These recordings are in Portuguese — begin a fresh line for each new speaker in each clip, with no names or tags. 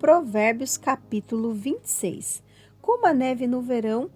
Provérbios capítulo 26. Como a neve no verão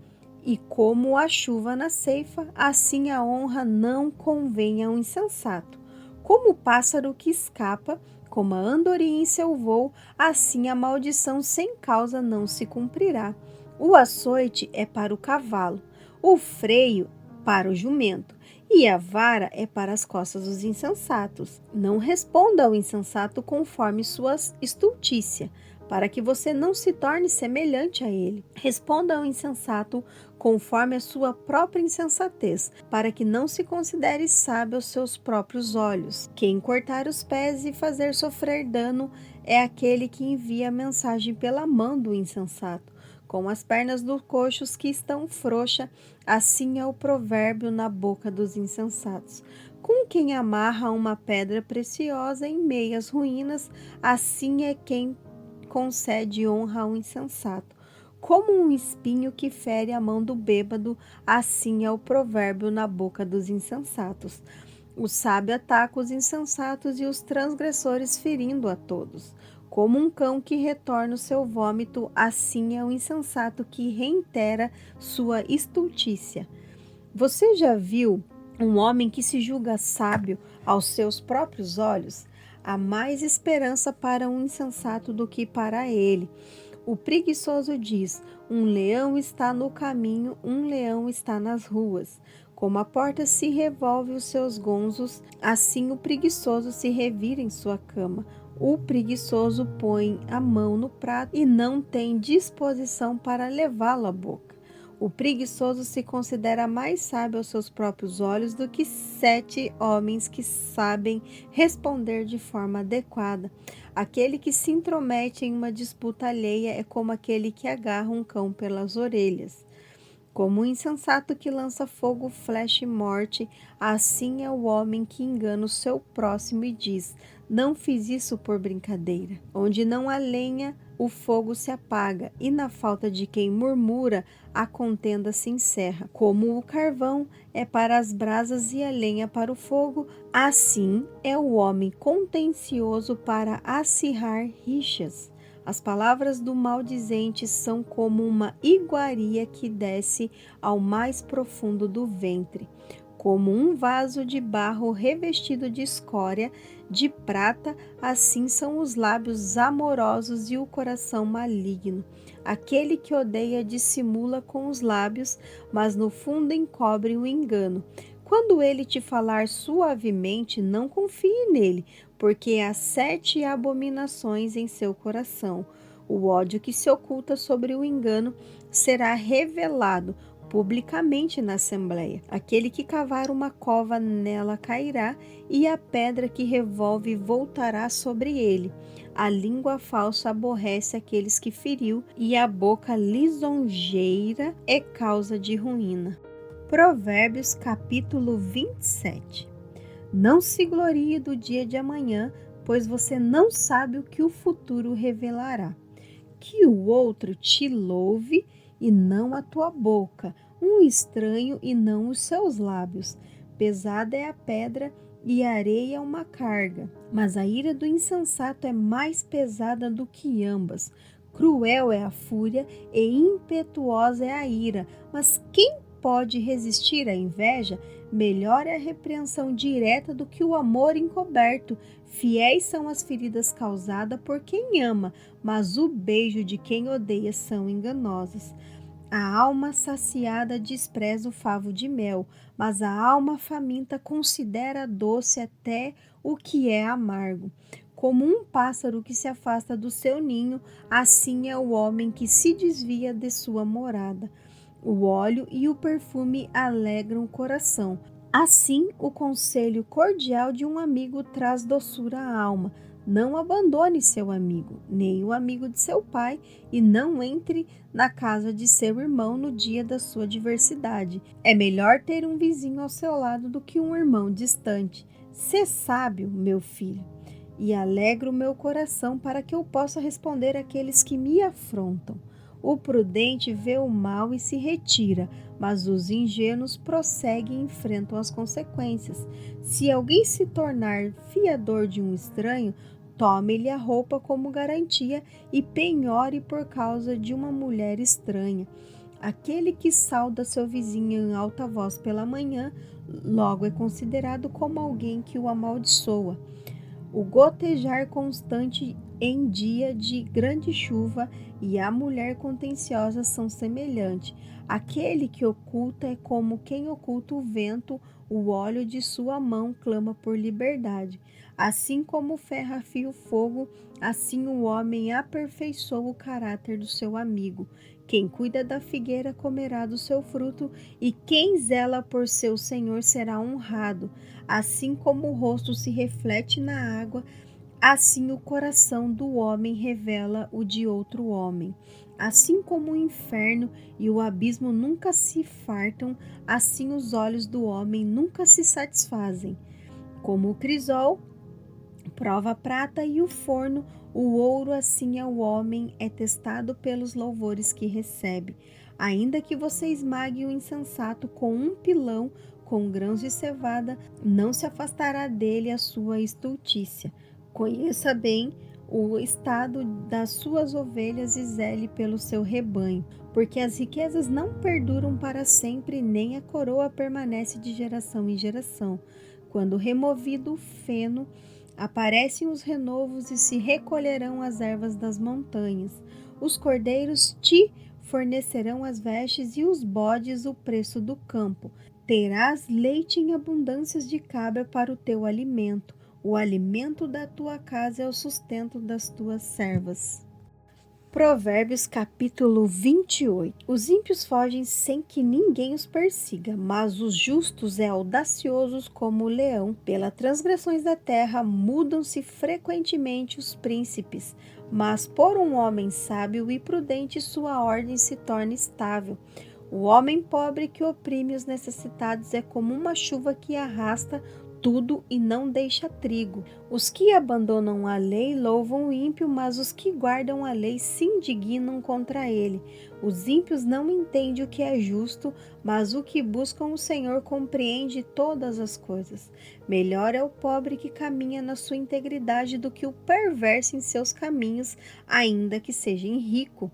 e como a chuva na ceifa, assim a honra não convém a um insensato. Como o pássaro que escapa, como a andorinha em seu voo, assim a maldição sem causa não se cumprirá. O açoite é para o cavalo, o freio para o jumento, e a vara é para as costas dos insensatos. Não responda ao insensato conforme sua estultícia, para que você não se torne semelhante a ele. Responda ao insensato conforme a sua própria insensatez, para que não se considere sábio aos seus próprios olhos. Quem cortar os pés e fazer sofrer dano é aquele que envia a mensagem pela mão do insensato. Com as pernas dos coxos que estão frouxas, assim é o provérbio na boca dos insensatos. Com quem amarra uma pedra preciosa em meias ruínas, assim é quem concede honra ao insensato. Como um espinho que fere a mão do bêbado, assim é o provérbio na boca dos insensatos. O sábio ataca os insensatos e os transgressores, ferindo a todos. Como um cão que retorna o seu vômito, assim é o insensato que reitera sua estultícia. Você já viu um homem que se julga sábio aos seus próprios olhos? Há mais esperança para um insensato do que para ele. O preguiçoso diz: um leão está no caminho, um leão está nas ruas. Como a porta se revolve os seus gonzos, assim o preguiçoso se revira em sua cama. O preguiçoso põe a mão no prato e não tem disposição para levá-lo à boca. O preguiçoso se considera mais sábio aos seus próprios olhos do que 7 homens que sabem responder de forma adequada. Aquele que se intromete em uma disputa alheia é como aquele que agarra um cão pelas orelhas. Como um insensato que lança fogo, flecha e morte, assim é o homem que engana o seu próximo e diz: não fiz isso por brincadeira. Onde não há lenha, o fogo se apaga, e na falta de quem murmura, a contenda se encerra. Como o carvão é para as brasas e a lenha para o fogo, assim é o homem contencioso para acirrar rixas. As palavras do maldizente são como uma iguaria que desce ao mais profundo do ventre. Como um vaso de barro revestido de escória de prata, assim são os lábios amorosos e o coração maligno. Aquele que odeia dissimula com os lábios, mas no fundo encobre o engano. Quando ele te falar suavemente, não confie nele, porque há 7 abominações em seu coração. O ódio que se oculta sobre o engano será revelado publicamente na assembleia. Aquele que cavar uma cova nela cairá, e a pedra que revolve voltará sobre ele. A língua falsa aborrece aqueles que feriu, e a boca lisonjeira é causa de ruína. Provérbios capítulo 27. Não se glorie do dia de amanhã, pois você não sabe o que o futuro revelará. Que o outro te louve e não a tua boca, um estranho e não os seus lábios. Pesada é a pedra e a areia uma carga, mas a ira do insensato é mais pesada do que ambas. Cruel é a fúria e impetuosa é a ira, mas quem pode resistir à inveja? Melhor é a repreensão direta do que o amor encoberto. Fiéis são as feridas causadas por quem ama, mas o beijo de quem odeia são enganosos. A alma saciada despreza o favo de mel, mas a alma faminta considera doce até o que é amargo. Como um pássaro que se afasta do seu ninho, assim é o homem que se desvia de sua morada. O óleo e o perfume alegram o coração. Assim, o conselho cordial de um amigo traz doçura à alma. Não abandone seu amigo, nem o amigo de seu pai, e não entre na casa de seu irmão no dia da sua adversidade. É melhor ter um vizinho ao seu lado do que um irmão distante. Sê sábio, meu filho, e alegra o meu coração para que eu possa responder àqueles que me afrontam. O prudente vê o mal e se retira, mas os ingênuos prosseguem e enfrentam as consequências. Se alguém se tornar fiador de um estranho, tome-lhe a roupa como garantia e penhore por causa de uma mulher estranha. Aquele que sauda seu vizinho em alta voz pela manhã, logo é considerado como alguém que o amaldiçoa. O gotejar constante em dia de grande chuva e a mulher contenciosa são semelhantes. Aquele que oculta é como quem oculta o vento, o óleo de sua mão clama por liberdade. Assim como o ferro afia o fogo, assim o homem aperfeiçoa o caráter do seu amigo. Quem cuida da figueira comerá do seu fruto, e quem zela por seu senhor será honrado. Assim como o rosto se reflete na água, assim o coração do homem revela o de outro homem. Assim como o inferno e o abismo nunca se fartam, assim os olhos do homem nunca se satisfazem. Como o crisol prova a prata e o forno, o ouro, assim é o homem, é testado pelos louvores que recebe. Ainda que você esmague o insensato com um pilão, com grãos de cevada, não se afastará dele a sua estultícia. Conheça bem o estado das suas ovelhas e zele pelo seu rebanho, porque as riquezas não perduram para sempre, nem a coroa permanece de geração em geração. Quando removido o feno, aparecem os renovos e se recolherão as ervas das montanhas. Os cordeiros te fornecerão as vestes e os bodes o preço do campo. Terás leite em abundâncias de cabra para o teu alimento. O alimento da tua casa é o sustento das tuas servas. Provérbios capítulo 28. Os ímpios fogem sem que ninguém os persiga, mas os justos audaciosos como o leão. Pelas transgressões da terra mudam-se frequentemente os príncipes, mas por um homem sábio e prudente sua ordem se torna estável. O homem pobre que oprime os necessitados é como uma chuva que arrasta tudo e não deixa trigo. Os que abandonam a lei louvam o ímpio, mas os que guardam a lei se indignam contra ele. Os ímpios não entendem o que é justo, mas o que buscam o Senhor compreende todas as coisas. Melhor é o pobre que caminha na sua integridade do que o perverso em seus caminhos, ainda que seja rico.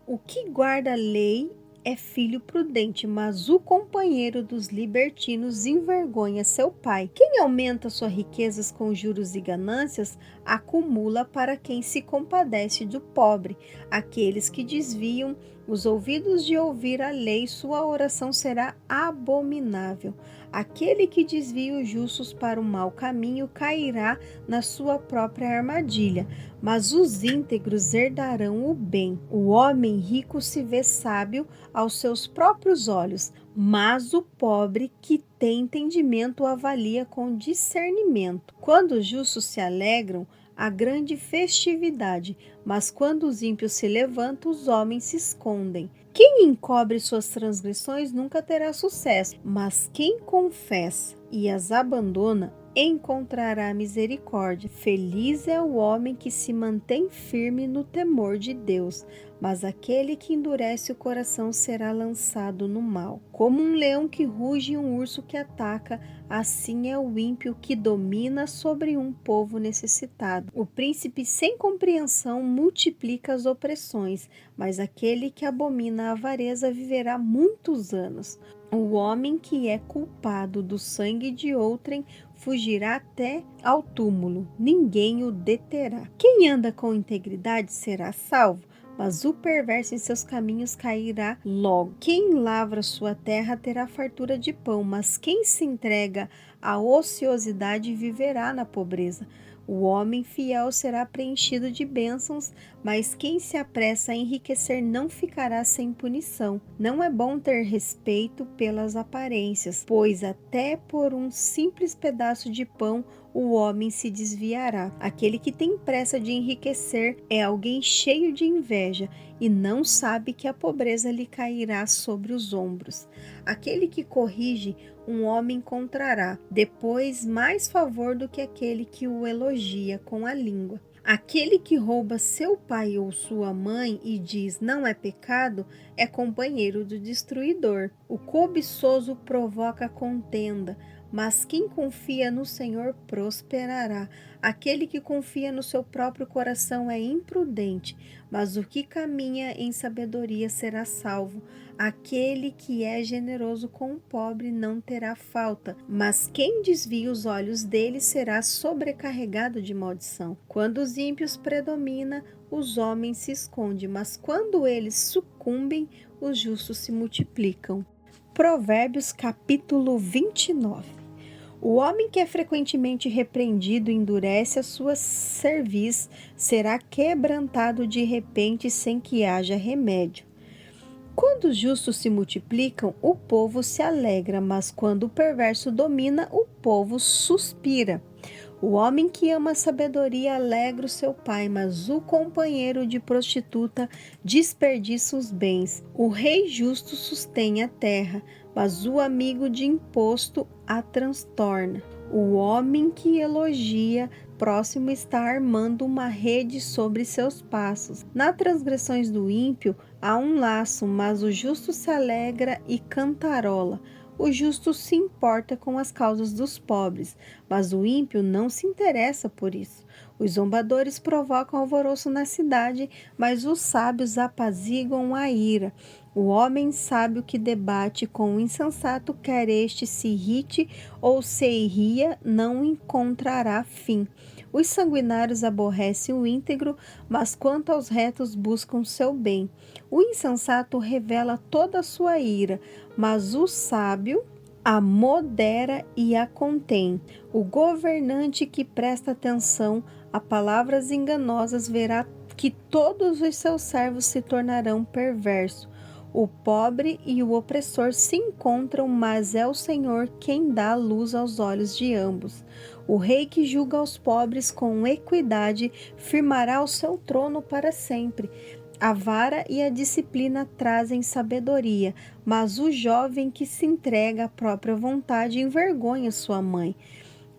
O que guarda a lei é filho prudente, mas o companheiro dos libertinos envergonha seu pai. Quem aumenta suas riquezas com juros e ganâncias, acumula para quem se compadece do pobre. Aqueles que desviam os ouvidos de ouvir a lei, sua oração será abominável. Aquele que desvia os justos para o mau caminho cairá na sua própria armadilha, mas os íntegros herdarão o bem. O homem rico se vê sábio aos seus próprios olhos, mas o pobre que tem entendimento o avalia com discernimento. Quando os justos se alegram, há grande festividade, mas quando os ímpios se levantam, os homens se escondem. Quem encobre suas transgressões nunca terá sucesso, mas quem confessa e as abandona encontrará misericórdia. Feliz é o homem que se mantém firme no temor de Deus, mas aquele que endurece o coração será lançado no mal. Como um leão que ruge e um urso que ataca, assim é o ímpio que domina sobre um povo necessitado. O príncipe sem compreensão multiplica as opressões, mas aquele que abomina a avareza viverá muitos anos. O homem que é culpado do sangue de outrem fugirá até ao túmulo, ninguém o deterá. Quem anda com integridade será salvo, mas o perverso em seus caminhos cairá logo. Quem lavra sua terra terá fartura de pão, mas quem se entrega à ociosidade viverá na pobreza. O homem fiel será preenchido de bênçãos, mas quem se apressa a enriquecer não ficará sem punição. Não é bom ter respeito pelas aparências, pois até por um simples pedaço de pão o homem se desviará. Aquele que tem pressa de enriquecer é alguém cheio de inveja e não sabe que a pobreza lhe cairá sobre os ombros. Aquele que corrige um homem encontrará depois mais favor do que aquele que o elogia com a língua. Aquele que rouba seu pai ou sua mãe e diz não é pecado, é companheiro do destruidor. O cobiçoso provoca contenda, mas quem confia no Senhor prosperará. Aquele que confia no seu próprio coração é imprudente, mas o que caminha em sabedoria será salvo. Aquele que é generoso com o pobre não terá falta, mas quem desvia os olhos dele será sobrecarregado de maldição. Quando os ímpios predominam, os homens se escondem, mas quando eles sucumbem, os justos se multiplicam. Provérbios capítulo 29. O homem que é frequentemente repreendido endurece a sua cerviz, será quebrantado de repente sem que haja remédio. Quando os justos se multiplicam, o povo se alegra, mas quando o perverso domina, o povo suspira. O homem que ama a sabedoria alegra o seu pai, mas o companheiro de prostituta desperdiça os bens. O rei justo sustém a terra, mas o amigo de imposto a transtorna. O homem que elogia próximo está armando uma rede sobre seus passos. Nas transgressões do ímpio há um laço, mas o justo se alegra e cantarola. O justo se importa com as causas dos pobres, mas o ímpio não se interessa por isso. Os zombadores provocam alvoroço na cidade, mas os sábios apaziguam a ira. O homem sábio que debate com o insensato, quer este se irrite ou se ria, não encontrará fim. Os sanguinários aborrecem o íntegro, mas quanto aos retos buscam seu bem. O insensato revela toda a sua ira, mas o sábio a modera e a contém. O governante que presta atenção a palavras enganosas verá que todos os seus servos se tornarão perversos. O pobre e o opressor se encontram, mas é o Senhor quem dá luz aos olhos de ambos. O rei que julga os pobres com equidade firmará o seu trono para sempre. A vara e a disciplina trazem sabedoria, mas o jovem que se entrega à própria vontade envergonha sua mãe.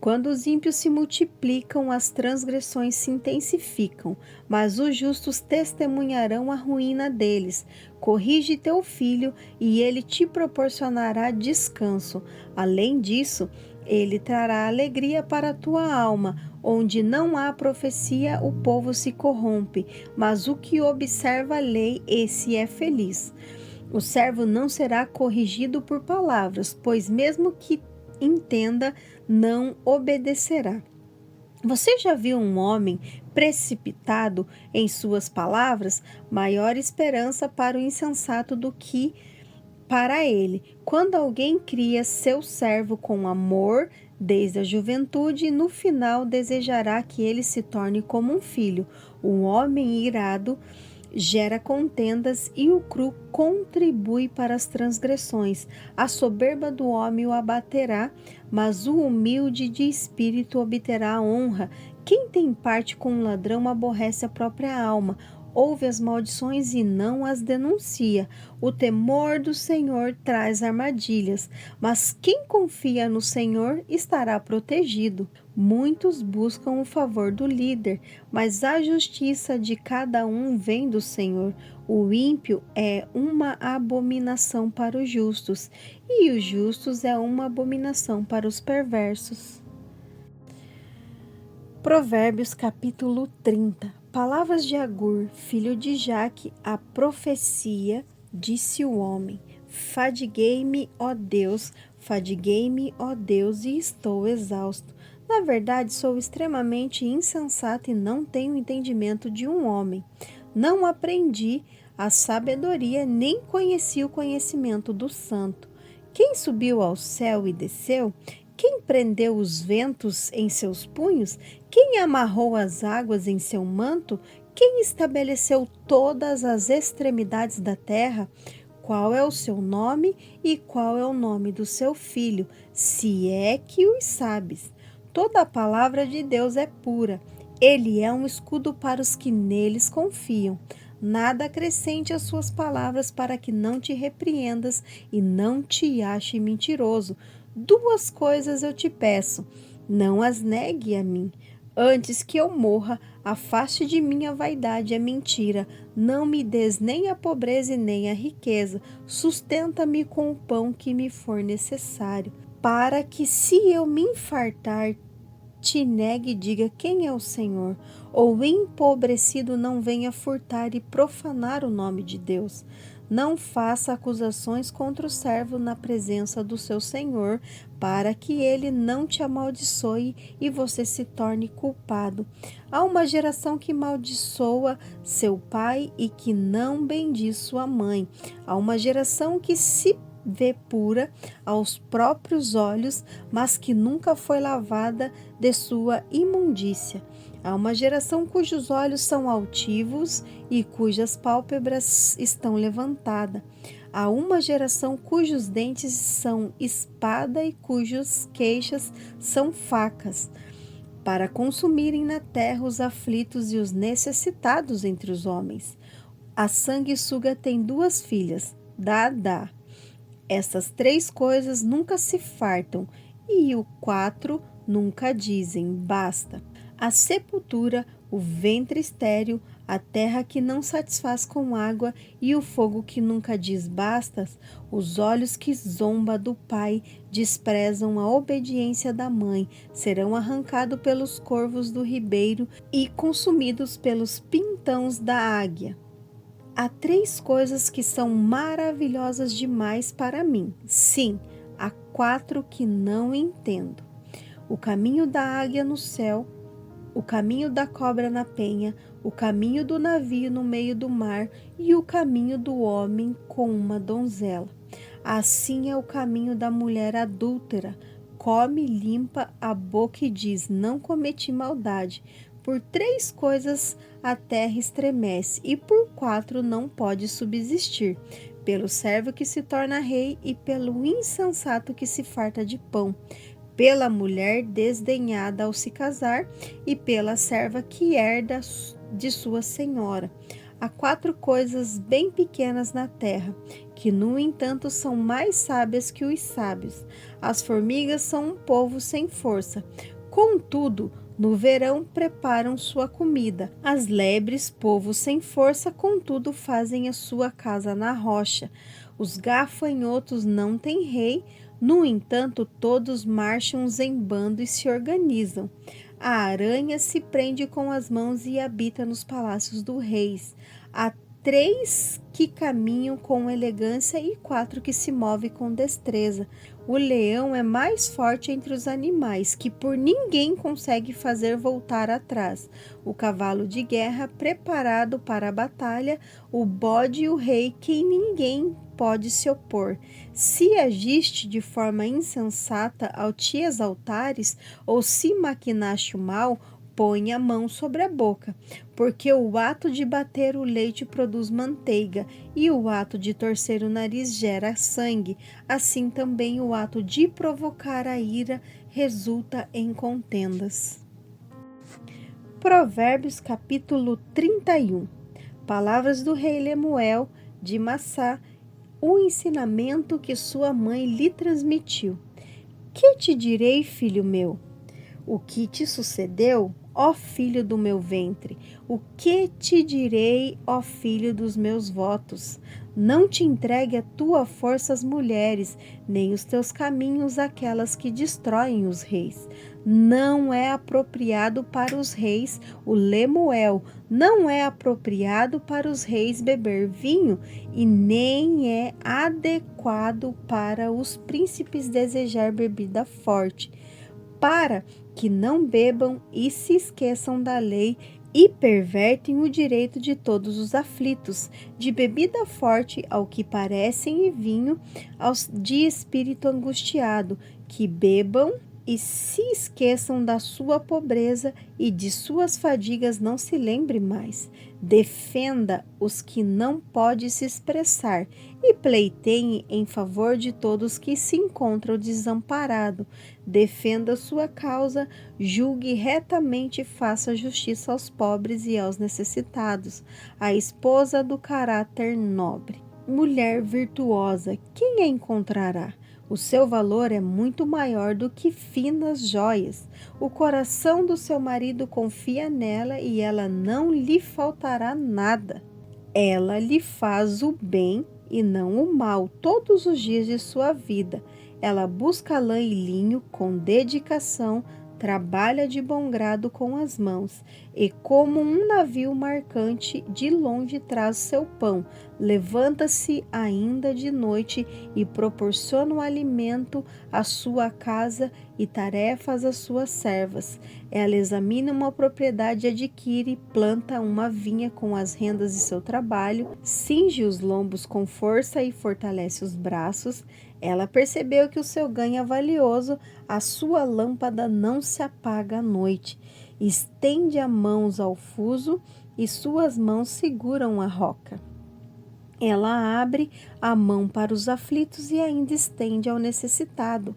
Quando os ímpios se multiplicam, as transgressões se intensificam, mas os justos testemunharão a ruína deles. Corrige teu filho e ele te proporcionará descanso. Além disso, ele trará alegria para a tua alma. Onde não há profecia, o povo se corrompe, mas o que observa a lei, esse é feliz. O servo não será corrigido por palavras, pois mesmo que entenda, não obedecerá. Você já viu um homem precipitado em suas palavras? Maior esperança para o insensato do que para ele. Quando alguém cria seu servo com amor desde a juventude, no final desejará que ele se torne como um filho. Um homem irado gera contendas e o cru contribui para as transgressões. A soberba do homem o abaterá, mas o humilde de espírito obterá a honra. Quem tem parte com um ladrão aborrece a própria alma. Ouve as maldições e não as denuncia. O temor do Senhor traz armadilhas, mas quem confia no Senhor estará protegido. Muitos buscam o favor do líder, mas a justiça de cada um vem do Senhor. O ímpio é uma abominação para os justos, e os justos é uma abominação para os perversos. Provérbios capítulo 30. Palavras de Agur, filho de Jaque, a profecia, disse o homem: Fadiguei-me, ó Deus, e estou exausto. Na verdade, sou extremamente insensato e não tenho entendimento de um homem. Não aprendi a sabedoria, nem conheci o conhecimento do santo. Quem subiu ao céu e desceu? Quem prendeu os ventos em seus punhos? Quem amarrou as águas em seu manto? Quem estabeleceu todas as extremidades da terra? Qual é o seu nome e qual é o nome do seu filho, se é que os sabes? Toda a palavra de Deus é pura. Ele é um escudo para os que neles confiam. Nada acrescente às suas palavras para que não te repreendas e não te ache mentiroso. Duas coisas eu te peço, não as negue a mim. Antes que eu morra, afaste de mim a vaidade e a mentira. Não me des nem a pobreza e nem a riqueza. Sustenta-me com o pão que me for necessário, para que, se eu me infartar, te negue e diga quem é o Senhor, ou empobrecido não venha furtar e profanar o nome de Deus. Não faça acusações contra o servo na presença do seu Senhor, para que ele não te amaldiçoe e você se torne culpado. Há uma geração que maldiçoa seu pai e que não bendiz sua mãe. Há uma geração que se vê pura aos próprios olhos, mas que nunca foi lavada de sua imundícia. Há uma geração cujos olhos são altivos e cujas pálpebras estão levantadas. Há uma geração cujos dentes são espada e cujos queixas são facas, para consumirem na terra os aflitos e os necessitados entre os homens. A sanguessuga tem 2 filhas, dá. Essas 3 coisas nunca se fartam, e o 4 nunca dizem, basta. A sepultura, o ventre estéril, a terra que não satisfaz com água e o fogo que nunca diz bastas, os olhos que zomba do pai desprezam a obediência da mãe, serão arrancados pelos corvos do ribeiro e consumidos pelos pintãos da águia. Há 3 coisas que são maravilhosas demais para mim. Sim, há 4 que não entendo: o caminho da águia no céu, o caminho da cobra na penha, o caminho do navio no meio do mar e o caminho do homem com uma donzela. Assim é o caminho da mulher adúltera. Come, limpa a boca e diz: não cometi maldade. Por 3 coisas a terra estremece, e por 4 não pode subsistir: pelo servo que se torna rei e pelo insensato que se farta de pão, pela mulher desdenhada ao se casar e pela serva que herda de sua senhora. Há 4 coisas bem pequenas na terra, que no entanto são mais sábias que os sábios. As formigas são um povo sem força, contudo, no verão preparam sua comida. As lebres, povo sem força, contudo fazem a sua casa na rocha. Os gafanhotos não têm rei, no entanto todos marcham em bando e se organizam. A aranha se prende com as mãos e habita nos palácios dos reis. Há 3 que caminham com elegância e 4 que se movem com destreza. O leão é mais forte entre os animais, que por ninguém consegue fazer voltar atrás. O cavalo de guerra preparado para a batalha, o bode e o rei, que ninguém pode se opor. Se agiste de forma insensata ao te exaltares, ou se maquinaste o mal, põe a mão sobre a boca, porque o ato de bater o leite produz manteiga, e o ato de torcer o nariz gera sangue. Assim também o ato de provocar a ira resulta em contendas. Provérbios capítulo 31. Palavras do rei Lemuel de Massá, o ensinamento que sua mãe lhe transmitiu. Que te direi, filho meu? O que te sucedeu, ó filho do meu ventre? O que te direi, ó filho dos meus votos? Não te entregue a tua força às mulheres, nem os teus caminhos àquelas que destroem os reis. Não é apropriado para os reis o Lemuel, não é apropriado para os reis beber vinho, e nem é adequado para os príncipes desejar bebida forte, para que não bebam e se esqueçam da lei e pervertem o direito de todos os aflitos, de bebida forte ao que parecem e vinho aos de espírito angustiado, que bebam e se esqueçam da sua pobreza e de suas fadigas não se lembre mais. Defenda os que não pode se expressar e pleiteie em favor de todos que se encontram desamparados. Defenda sua causa, julgue retamente e faça justiça aos pobres e aos necessitados. A esposa do caráter nobre. Mulher virtuosa, quem a encontrará? O seu valor é muito maior do que finas joias. O coração do seu marido confia nela e ela não lhe faltará nada. Ela lhe faz o bem e não o mal todos os dias de sua vida. Ela busca lã e linho com dedicação, trabalha de bom grado com as mãos, e como um navio marcante de longe traz seu pão, levanta-se ainda de noite e proporciona o alimento à sua casa e tarefas às suas servas. Ela examina uma propriedade e adquire, planta uma vinha com as rendas de seu trabalho, cinge os lombos com força e fortalece os braços. Ela percebeu que o seu ganho é valioso, a sua lâmpada não se apaga à noite. Estende as mãos ao fuso e suas mãos seguram a roca. Ela abre a mão para os aflitos e ainda estende ao necessitado.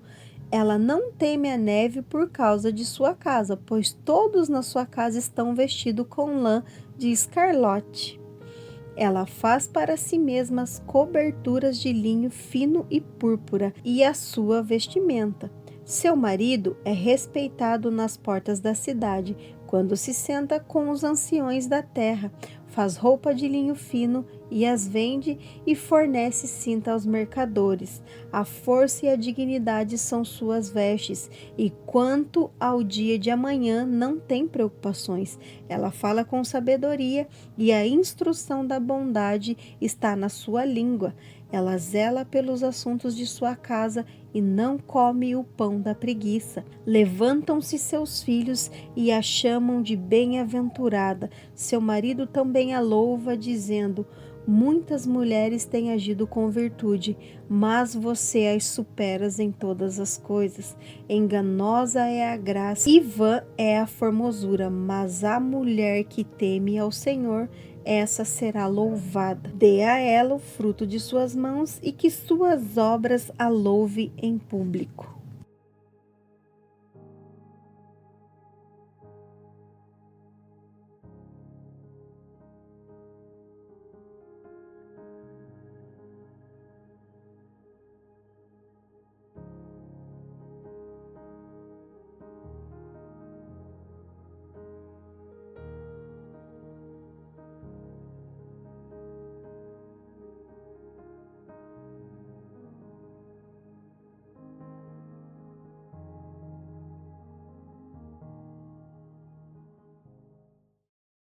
Ela não teme a neve por causa de sua casa, pois todos na sua casa estão vestidos com lã de escarlate. Ela faz para si mesma as coberturas de linho fino e púrpura e a sua vestimenta. Seu marido é respeitado nas portas da cidade, quando se senta com os anciões da terra. Faz roupa de linho fino e as vende e fornece cinta aos mercadores. A força e a dignidade são suas vestes, e quanto ao dia de amanhã não tem preocupações. Ela fala com sabedoria e a instrução da bondade está na sua língua. Ela zela pelos assuntos de sua casa e não come o pão da preguiça. Levantam-se seus filhos e a chamam de bem-aventurada. Seu marido também a louva, dizendo: muitas mulheres têm agido com virtude, mas você as superas em todas as coisas. Enganosa é a graça e vã é a formosura, mas a mulher que teme ao Senhor, essa será louvada. Dê a ela o fruto de suas mãos e que suas obras a louve em público.